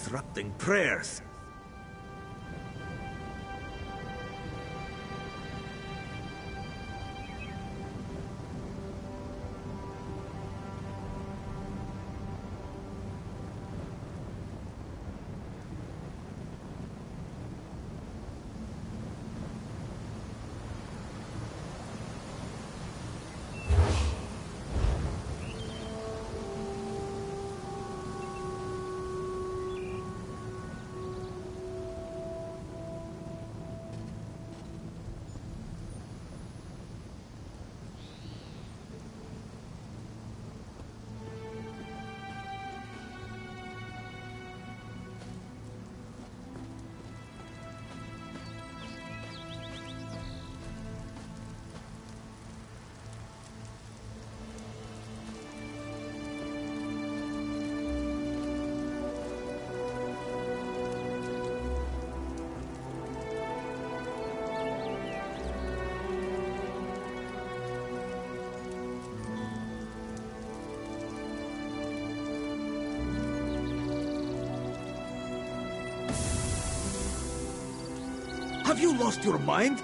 disrupting prayers. Have you lost your mind?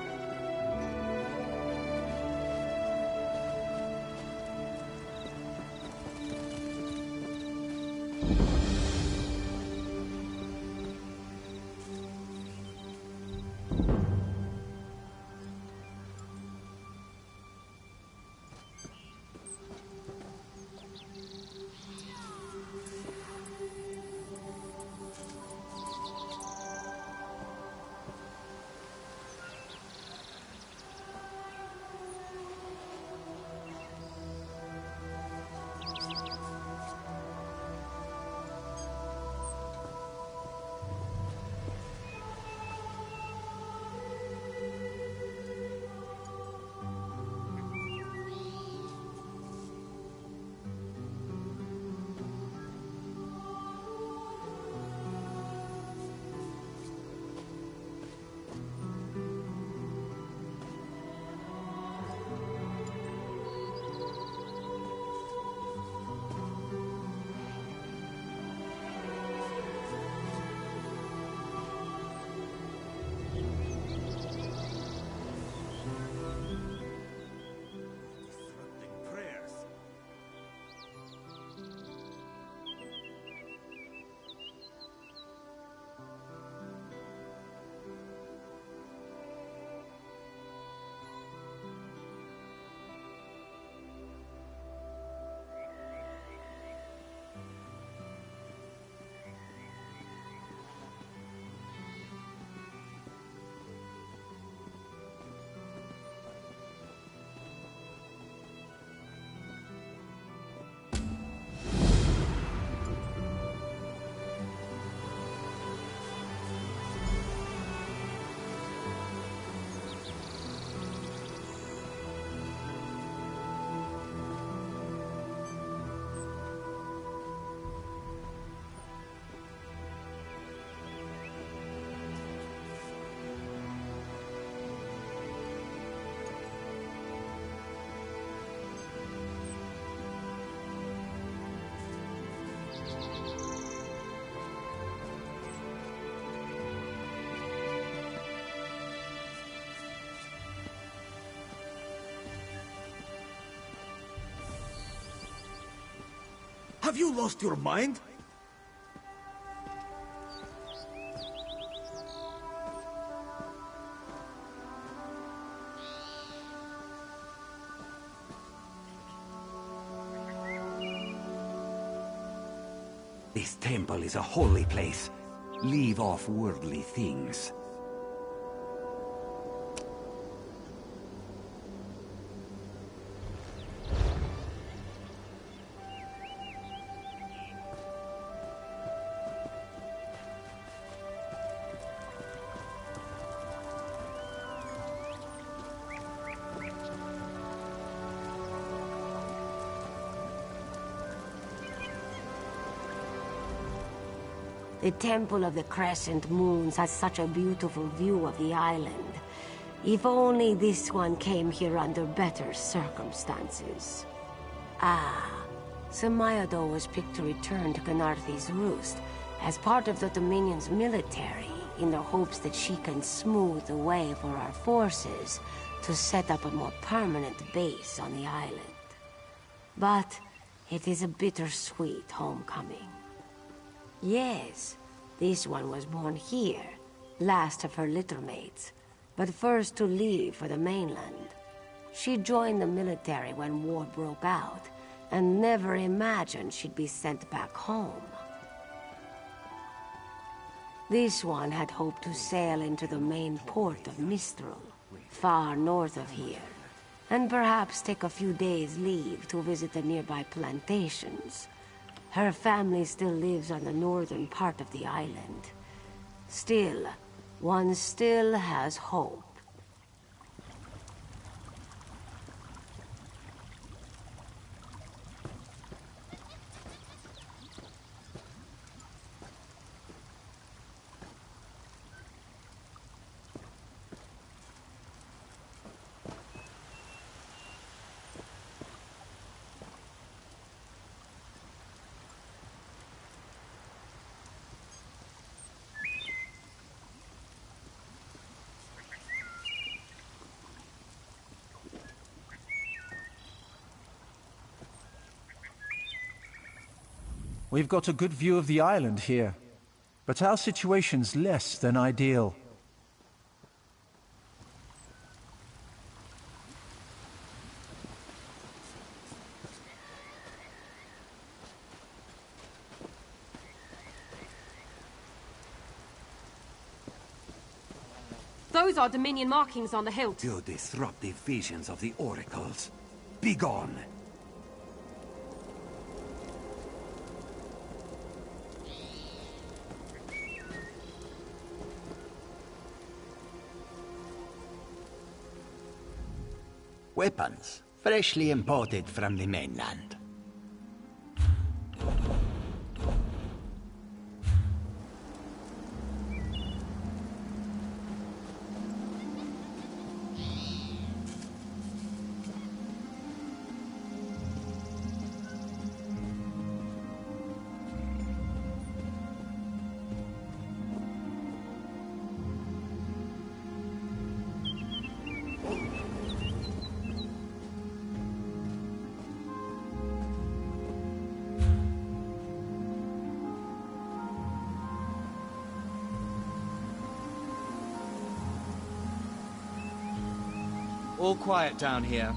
Have you lost your mind? This temple is a holy place. Leave off worldly things. The Temple of the Crescent Moons has such a beautiful view of the island. If only this one came here under better circumstances. Ah, Samayado was picked to return to Canarthi's roost, as part of the Dominion's military, in the hopes that she can smooth the way for our forces to set up a more permanent base on the island. But it is a bittersweet homecoming. Yes, this one was born here, last of her littermates, but first to leave for the mainland. She joined the military when war broke out, and never imagined she'd be sent back home. This one had hoped to sail into the main port of Mistral, far north of here, and perhaps take a few days' leave to visit the nearby plantations. Her family still lives on the northern part of the island. Still, one still has hope. We've got a good view of the island here, but our situation's less than ideal. Those are Dominion markings on the hilt. You disruptive visions of the oracles. Begone! Weapons, freshly imported from the mainland. All quiet down here.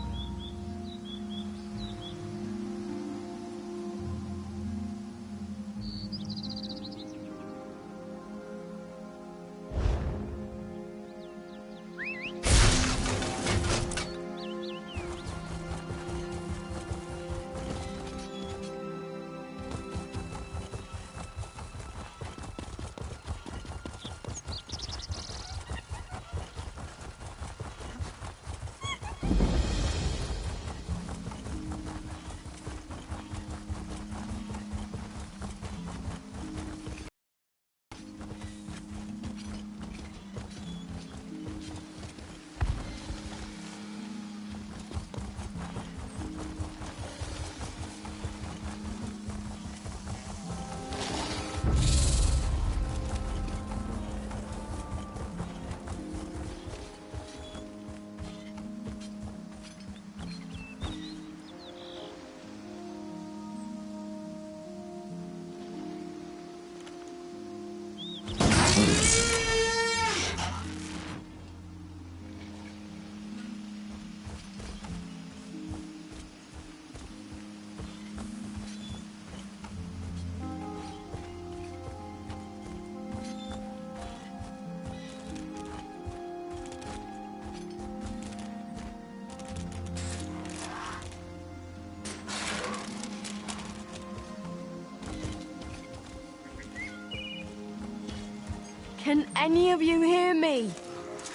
Can any of you hear me?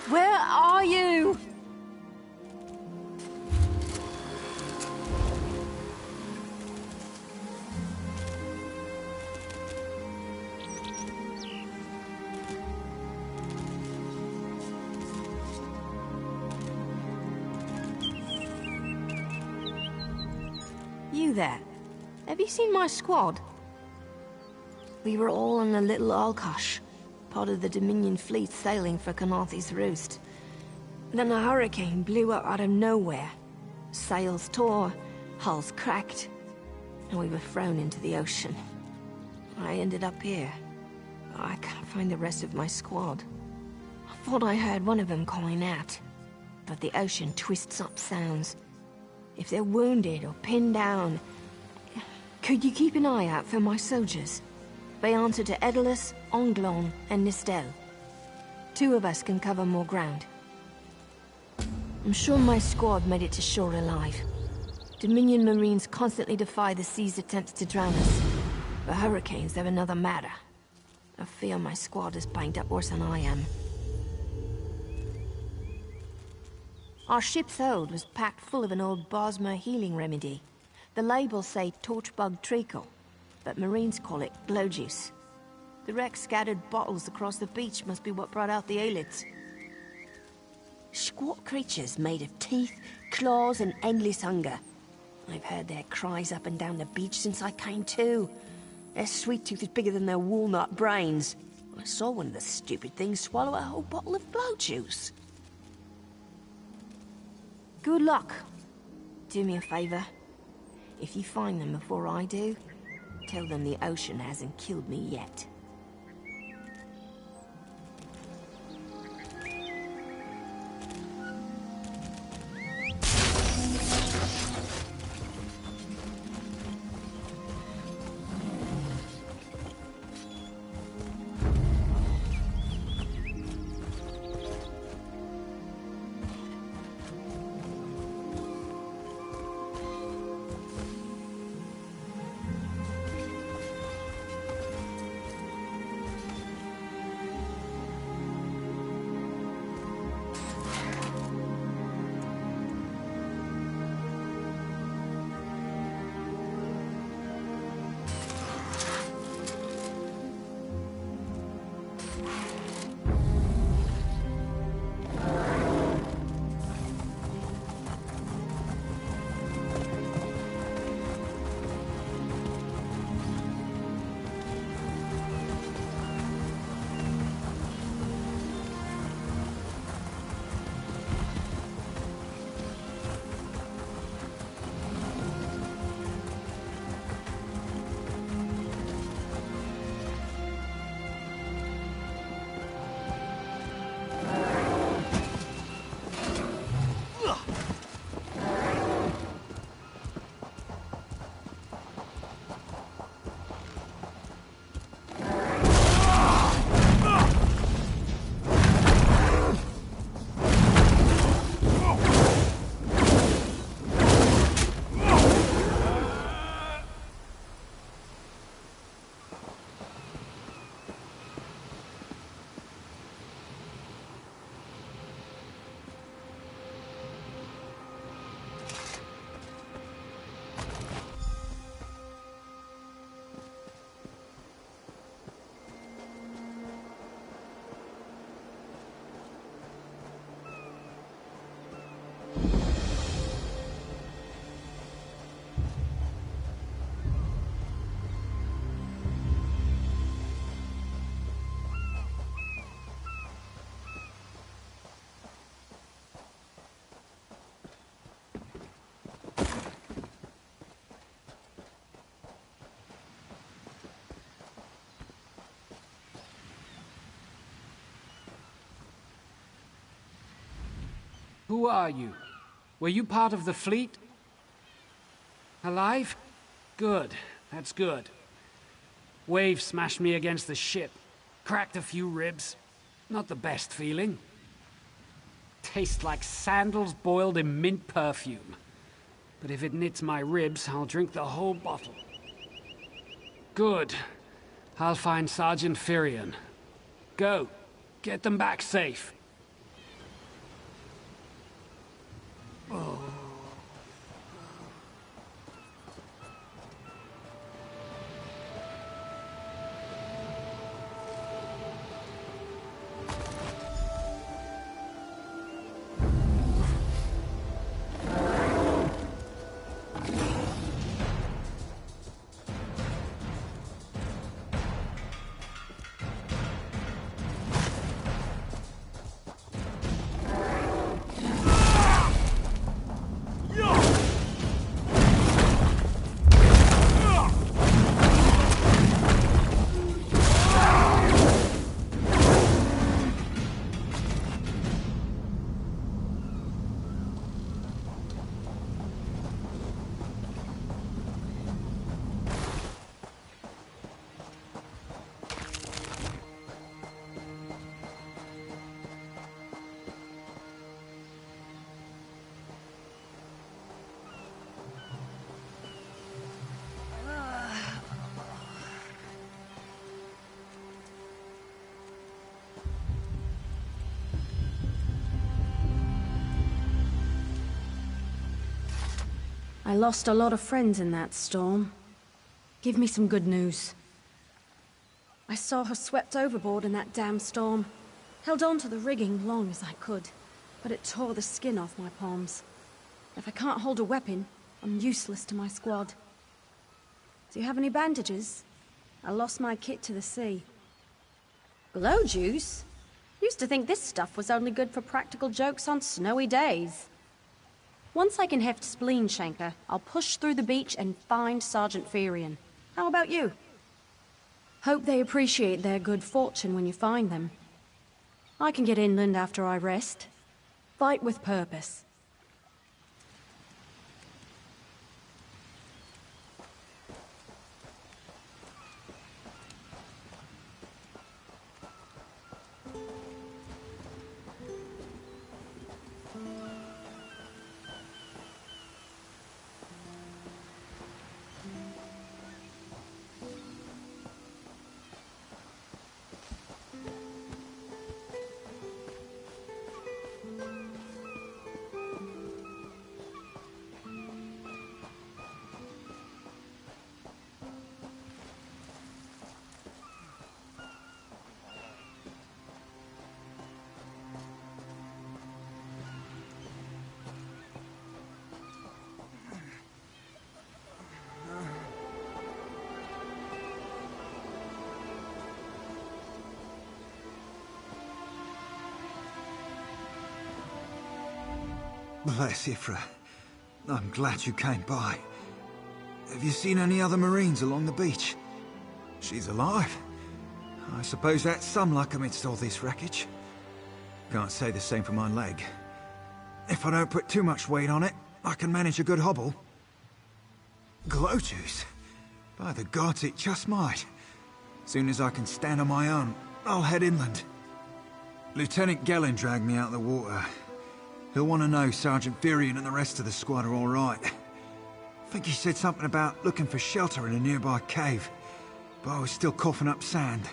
Where are you? You there? Have you seen my squad? We were all on a little Alkosh, part of the Dominion fleet sailing for Canathi's Roost. Then a hurricane blew up out of nowhere. Sails tore, hulls cracked, and we were thrown into the ocean. I ended up here. I can't find the rest of my squad. I thought I heard one of them calling out, but the ocean twists up sounds. If they're wounded or pinned down, could you keep an eye out for my soldiers? They answer to Edalus, Onglon, and Nistel. 2 of us can cover more ground. I'm sure my squad made it to shore alive. Dominion Marines constantly defy the sea's attempts to drown us. The hurricanes, they're another matter. I fear my squad is banged up worse than I am. Our ship's hold was packed full of an old Bosmer healing remedy. The labels say torchbug treacle, but Marines call it glow juice. The wreck scattered bottles across the beach must be what brought out the aelids. Squat creatures made of teeth, claws, and endless hunger. I've heard their cries up and down the beach since I came to. Their sweet tooth is bigger than their walnut brains. I saw one of the stupid things swallow a whole bottle of glow juice. Good luck. Do me a favor. If you find them before I do, tell them the ocean hasn't killed me yet. Who are you? Were you part of the fleet? Alive? Good. That's good. Wave smashed me against the ship. Cracked a few ribs. Not the best feeling. Tastes like sandals boiled in mint perfume. But if it knits my ribs, I'll drink the whole bottle. Good. I'll find Sergeant Firion. Go. Get them back safe. I lost a lot of friends in that storm. Give me some good news. I saw her swept overboard in that damn storm. Held on to the rigging long as I could, but it tore the skin off my palms. If I can't hold a weapon, I'm useless to my squad. Do you have any bandages? I lost my kit to the sea. Glow juice? Used to think this stuff was only good for practical jokes on snowy days. Once I can heft Spleen Shanker, I'll push through the beach and find Sergeant Ferian. How about you? Hope they appreciate their good fortune when you find them. I can get inland after I rest. Fight with purpose. Bless Ifra. I'm glad you came by. Have you seen any other Marines along the beach? She's alive. I suppose that's some luck amidst all this wreckage. Can't say the same for my leg. If I don't put too much weight on it, I can manage a good hobble. Glow juice? By the gods, it just might. Soon as I can stand on my own, I'll head inland. Lieutenant Gellin dragged me out of the water. He'll want to know Sergeant Ferian and the rest of the squad are all right. I think he said something about looking for shelter in a nearby cave, but I was still coughing up sand.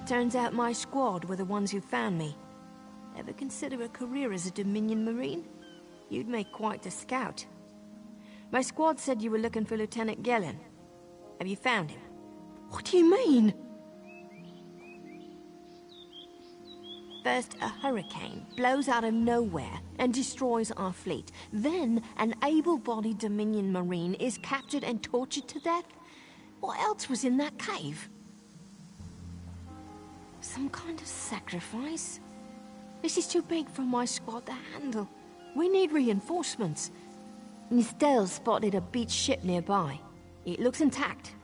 Turns out my squad were the ones who found me. Ever consider a career as a Dominion Marine? You'd make quite a scout. My squad said you were looking for Lieutenant Gellin. Have you found him? What do you mean? First, a hurricane blows out of nowhere and destroys our fleet. Then, an able-bodied Dominion Marine is captured and tortured to death? What else was in that cave? Some kind of sacrifice? This is too big for my squad to handle. We need reinforcements. Nistel spotted a beached ship nearby. It looks intact,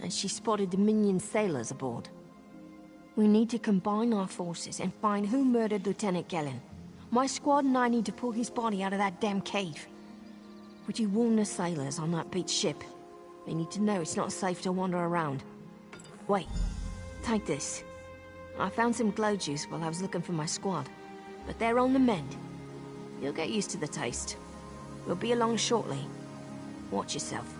and she spotted Dominion sailors aboard. We need to combine our forces and find who murdered Lieutenant Gellin. My squad and I need to pull his body out of that damn cave. Would you warn the sailors on that beached ship? They need to know it's not safe to wander around. Wait, take this. I found some glow juice while I was looking for my squad, but they're on the mend. You'll get used to the taste. We'll be along shortly. Watch yourself.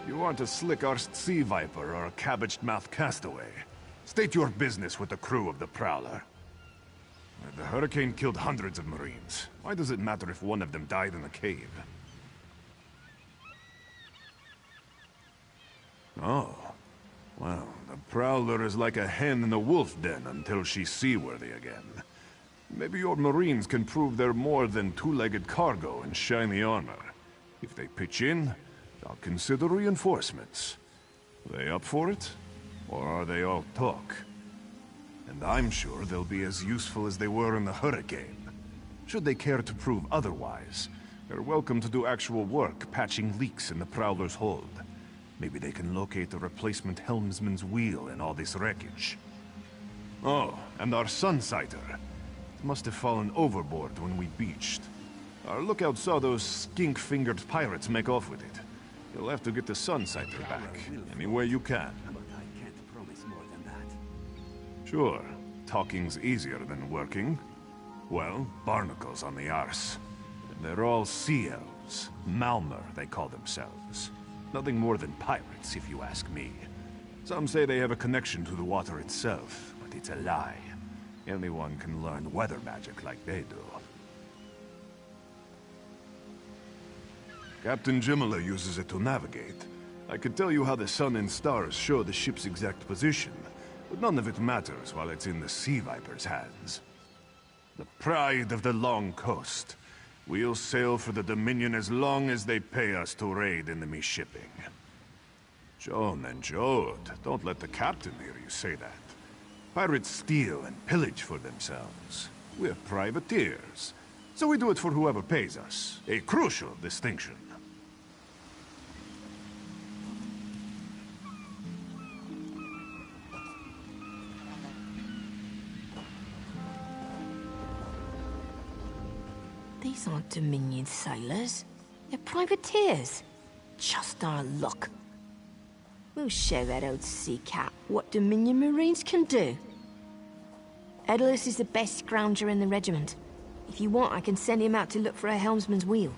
You aren't a slick-arsed sea viper or a cabbage-mouthed castaway. State your business with the crew of the Prowler. The hurricane killed hundreds of Marines. Why does it matter if one of them died in the cave? Oh. Well, the Prowler is like a hen in a wolf den until she's seaworthy again. Maybe your Marines can prove they're more than two-legged cargo in shiny armor. If they pitch in, I'll consider reinforcements. Are they up for it? Or are they all talk? And I'm sure they'll be as useful as they were in the hurricane. Should they care to prove otherwise, they're welcome to do actual work patching leaks in the Prowler's hold. Maybe they can locate the replacement helmsman's wheel in all this wreckage. Oh, and our Sunsighter. It must have fallen overboard when we beached. Our lookout saw those skink-fingered pirates make off with it. You'll have to get the Sunsighter back, any way you can. But I can't promise more than that. Sure, talking's easier than working. Well, barnacles on the arse. They're all sea elves. Malmer, they call themselves. Nothing more than pirates, if you ask me. Some say they have a connection to the water itself, but it's a lie. Anyone can learn weather magic like they do. Captain Jimala uses it to navigate. I could tell you how the sun and stars show the ship's exact position, but none of it matters while it's in the Sea Viper's hands. The pride of the long coast. We'll sail for the Dominion as long as they pay us to raid enemy shipping. Joan and Jode, don't let the captain hear you say that. Pirates steal and pillage for themselves. We're privateers, so we do it for whoever pays us. A crucial distinction. These aren't Dominion sailors. They're privateers. Just our luck. We'll show that old sea cat what Dominion Marines can do. Edalus is the best scrounger in the regiment. If you want, I can send him out to look for a helmsman's wheel.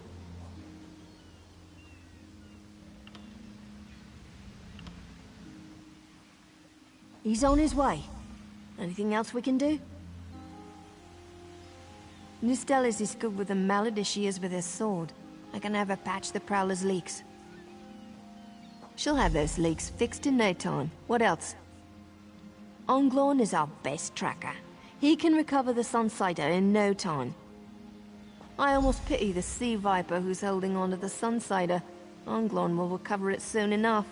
He's on his way. Anything else we can do? Nistel is as good with a mallet as she is with her sword. I can have her patch the Prowler's leaks. She'll have those leaks fixed in no time. What else? Onglorn is our best tracker. He can recover the Sunsighter in no time. I almost pity the Sea Viper who's holding on to the Sunsighter. Onglorn will recover it soon enough.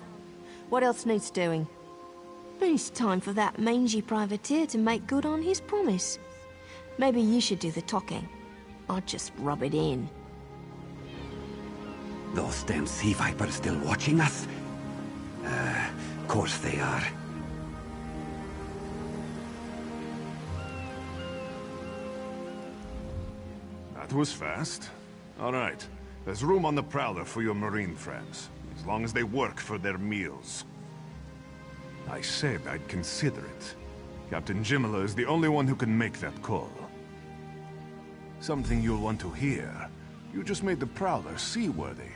What else needs doing? It's time for that mangy privateer to make good on his promise. Maybe you should do the talking. I'd just rub it in. Those damn sea vipers still watching us? Of course they are. That was fast. All right. There's room on the Prowler for your Marine friends, as long as they work for their meals. I said I'd consider it. Captain Jimala is the only one who can make that call. Something you'll want to hear. You just made the Prowler seaworthy,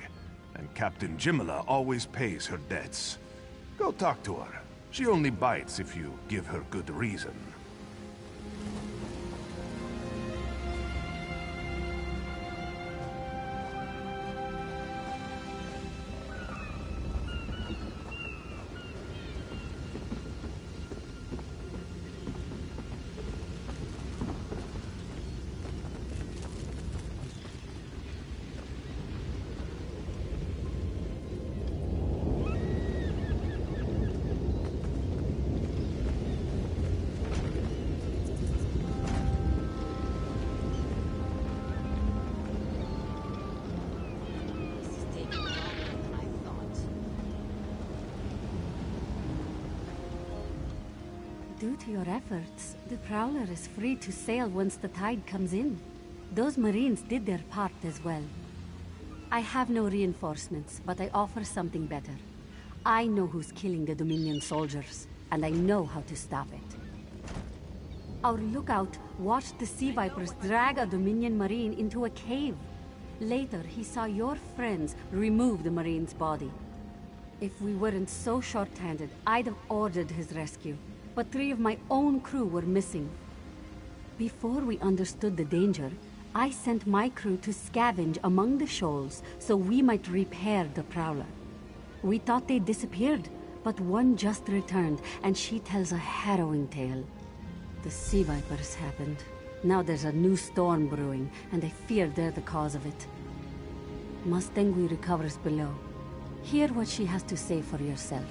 and Captain Jimala always pays her debts. Go talk to her. She only bites if you give her good reason. Due to your efforts, the Prowler is free to sail once the tide comes in. Those Marines did their part as well. I have no reinforcements, but I offer something better. I know who's killing the Dominion soldiers, and I know how to stop it. Our lookout watched the Sea Vipers drag a Dominion Marine into a cave. Later, he saw your friends remove the Marine's body. If we weren't so short-handed, I'd have ordered his rescue. But 3 of my own crew were missing. Before we understood the danger, I sent my crew to scavenge among the shoals so we might repair the Prowler. We thought they disappeared, but one just returned, and she tells a harrowing tale. The Sea Vipers happened. Now there's a new storm brewing, and I fear they're the cause of it. Mustangui recovers below. Hear what she has to say for yourself.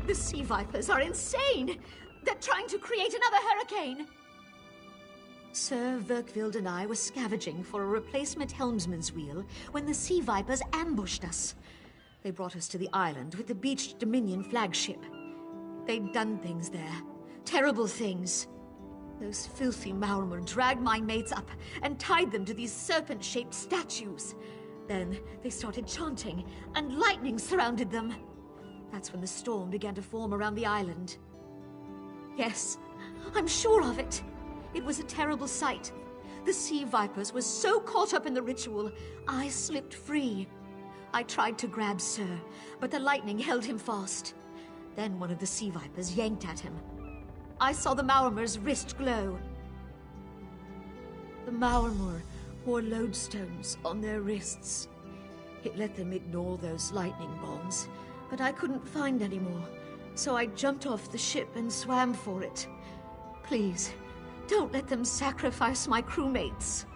The Sea Vipers are insane! They're trying to create another hurricane! Sir Virkvild and I were scavenging for a replacement helmsman's wheel when the Sea Vipers ambushed us. They brought us to the island with the beached Dominion flagship. They'd done things there. Terrible things. Those filthy Maormer dragged my mates up and tied them to these serpent-shaped statues. Then they started chanting, and lightning surrounded them. That's when the storm began to form around the island. Yes, I'm sure of it. It was a terrible sight. The sea vipers were so caught up in the ritual, I slipped free. I tried to grab Sir, but the lightning held him fast. Then one of the sea vipers yanked at him. I saw the Maormer's wrist glow. The Maormer wore lodestones on their wrists. It let them ignore those lightning bombs, but I couldn't find any more, so I jumped off the ship and swam for it. Please, don't let them sacrifice my crewmates.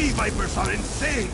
sea vipers are insane!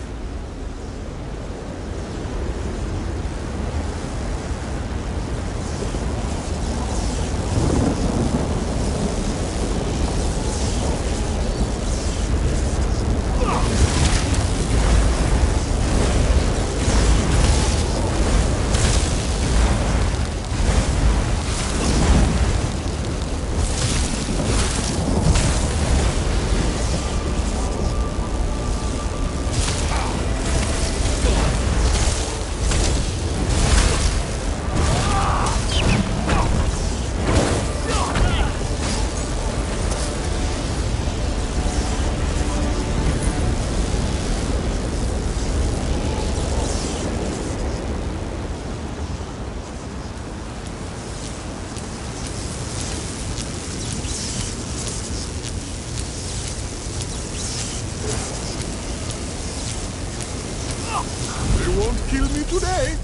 They won't kill me today!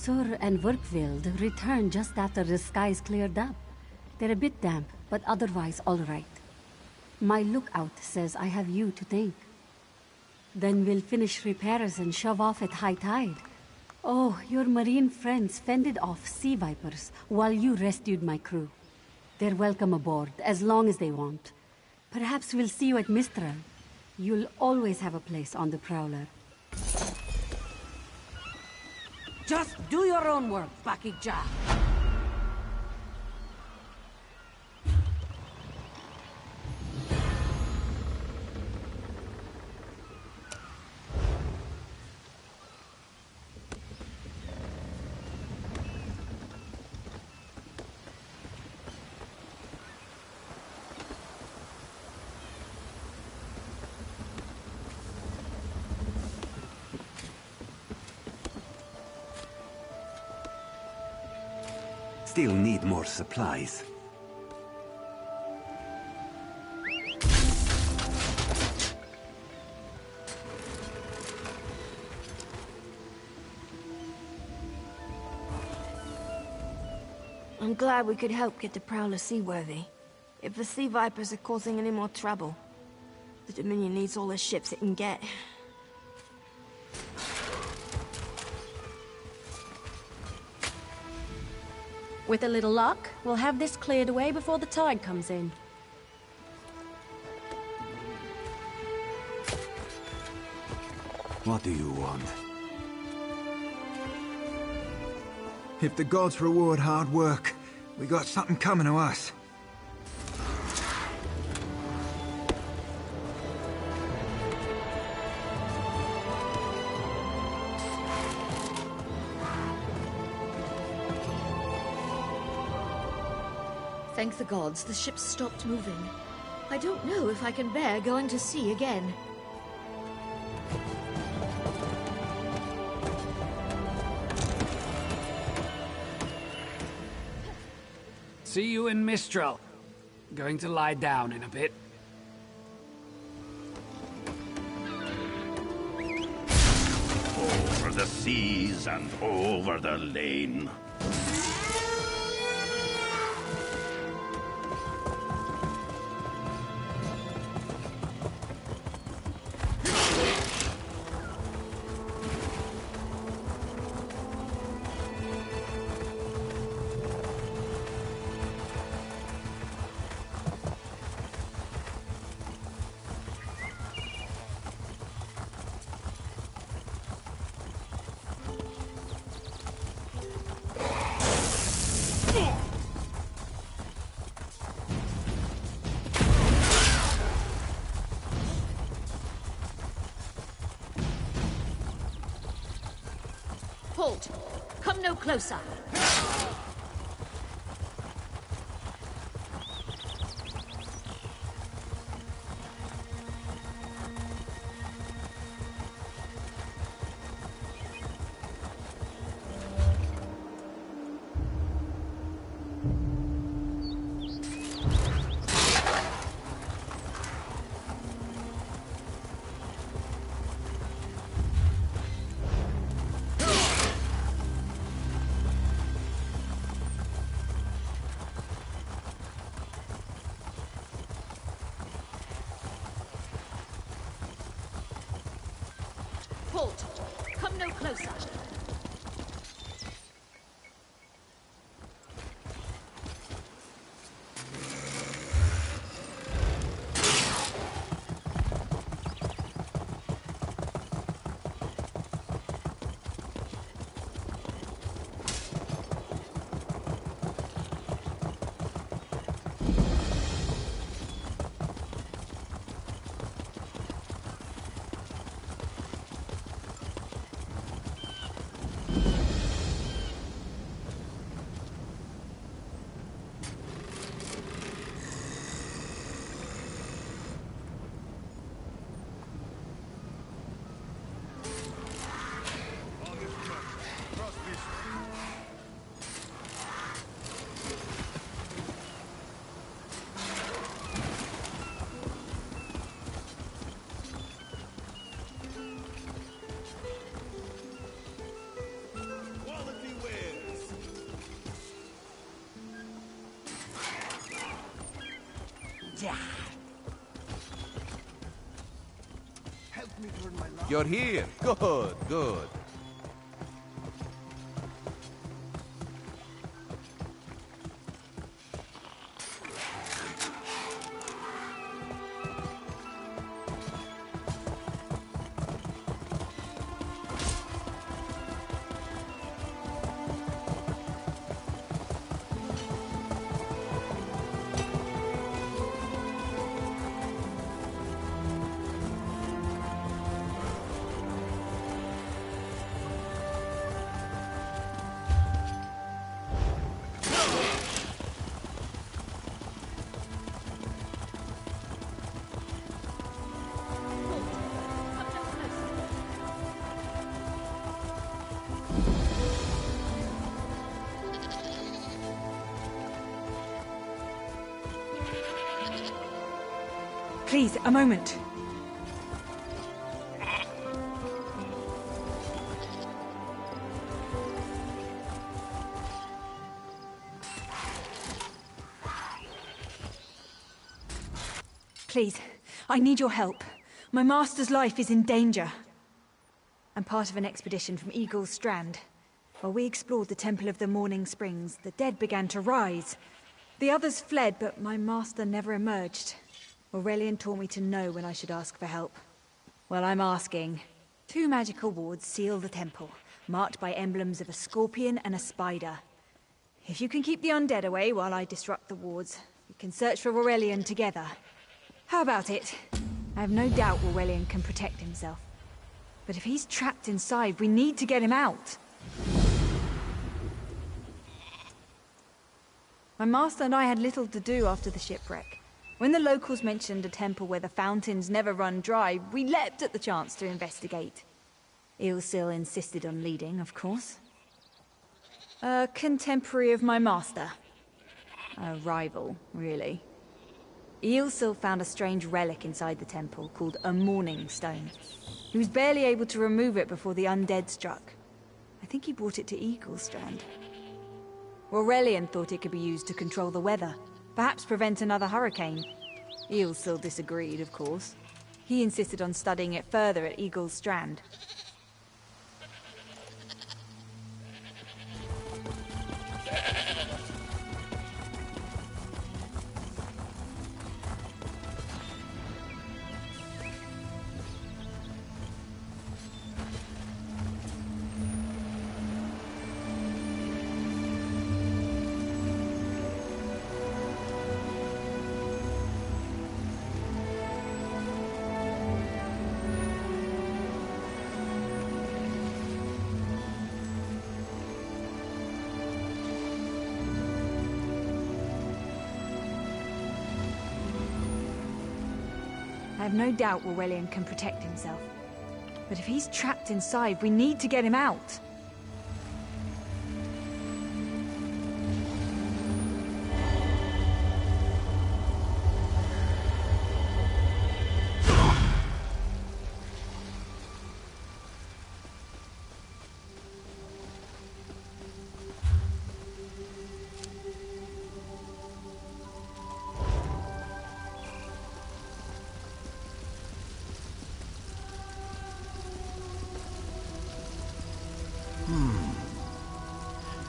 Sur and Werkveld returned just after the skies cleared up. They're a bit damp, but otherwise all right. My lookout says I have you to thank. Then we'll finish repairs and shove off at high tide. Oh, your marine friends fended off sea vipers while you rescued my crew. They're welcome aboard, as long as they want. Perhaps we'll see you at Mistral. You'll always have a place on the Prowler. Just do your own work, Bakikja. Still need more supplies. I'm glad we could help get the Prowler seaworthy. If the Sea Vipers are causing any more trouble, the Dominion needs all the ships it can get. With a little luck, we'll have this cleared away before the tide comes in. What do you want? If the gods reward hard work, we got something coming to us. Thank the gods, the ship stopped moving. I don't know if I can bear going to sea again. See you in Mistral. Going to lie down in a bit. Over the seas and over the lane. Halt! Come no closer! Halt! Come no closer! You're here. Good, good. Please, a moment. Please, I need your help. My master's life is in danger. I'm part of an expedition from Eagle's Strand. While we explored the Temple of the Morning Springs, the dead began to rise. The others fled, but my master never emerged. Aurelian taught me to know when I should ask for help. Well, I'm asking. 2 magical wards seal the temple, marked by emblems of a scorpion and a spider. If you can keep the undead away while I disrupt the wards, we can search for Aurelian together. How about it? I have no doubt Aurelian can protect himself. But if he's trapped inside, we need to get him out. My master and I had little to do after the shipwreck. When the locals mentioned a temple where the fountains never run dry, we leapt at the chance to investigate. Ilsil insisted on leading, of course. A contemporary of my master. A rival, really. Ilsil found a strange relic inside the temple called a Morning Stone. He was barely able to remove it before the undead struck. I think he brought it to Eagle's Strand. Aurelian thought it could be used to control the weather, perhaps prevent another hurricane. Ilsil disagreed, of course. He insisted on studying it further at Eagle's Strand. I have no doubt Aurelian can protect himself. But if he's trapped inside, we need to get him out.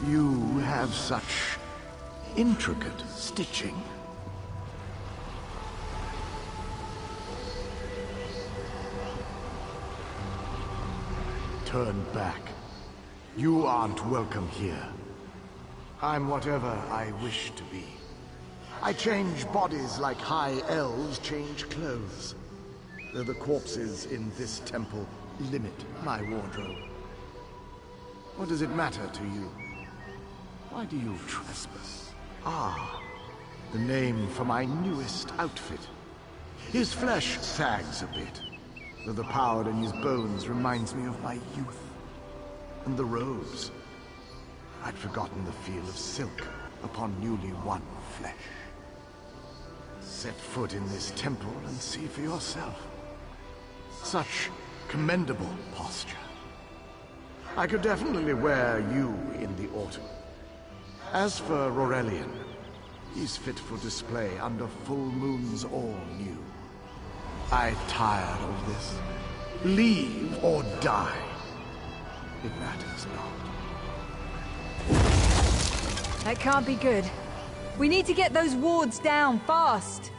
You have such intricate stitching. Turn back. You aren't welcome here. I'm whatever I wish to be. I change bodies like high elves change clothes. Though the corpses in this temple limit my wardrobe. What does it matter to you? Why do you trespass? Ah, the name for my newest outfit. His flesh sags a bit, though the power in his bones reminds me of my youth. And the robes. I'd forgotten the feel of silk upon newly won flesh. Set foot in this temple and see for yourself. Such commendable posture. I could definitely wear you in the autumn. As for Aurelian, he's fit for display under full moons all new. I tire of this. Leave or die. It matters not. That can't be good. We need to get those wards down, fast!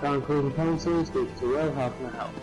Current Queen Council speaks to Will, how can I help?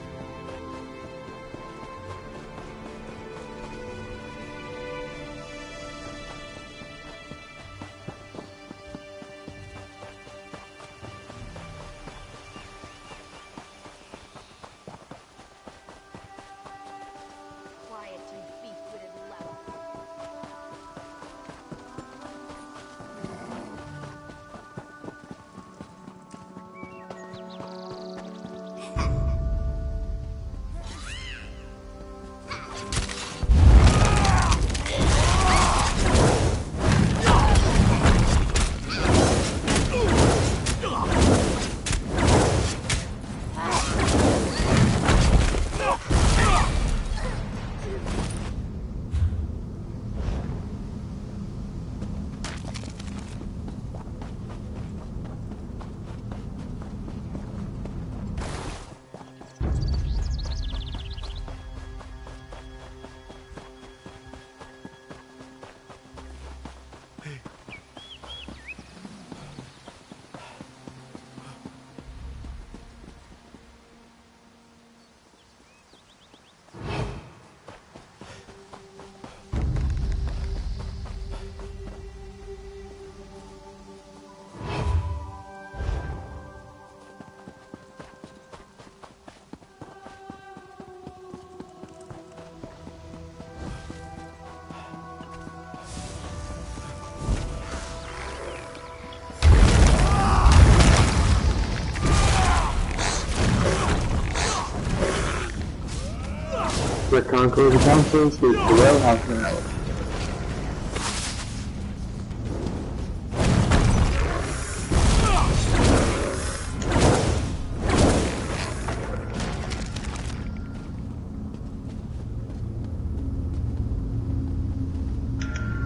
I can't call the council, speak to Will, how can I help?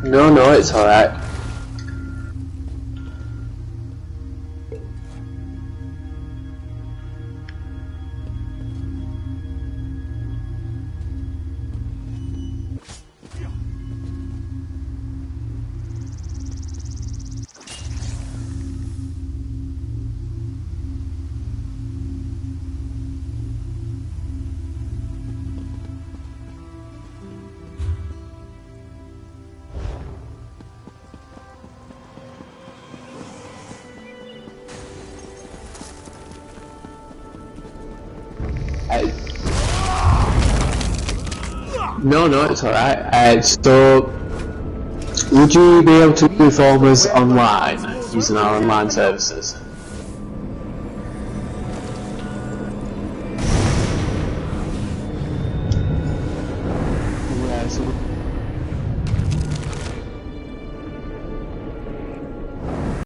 No, it's alright. No, it's alright. So, would you be able to inform us online, using our online services? Yeah, so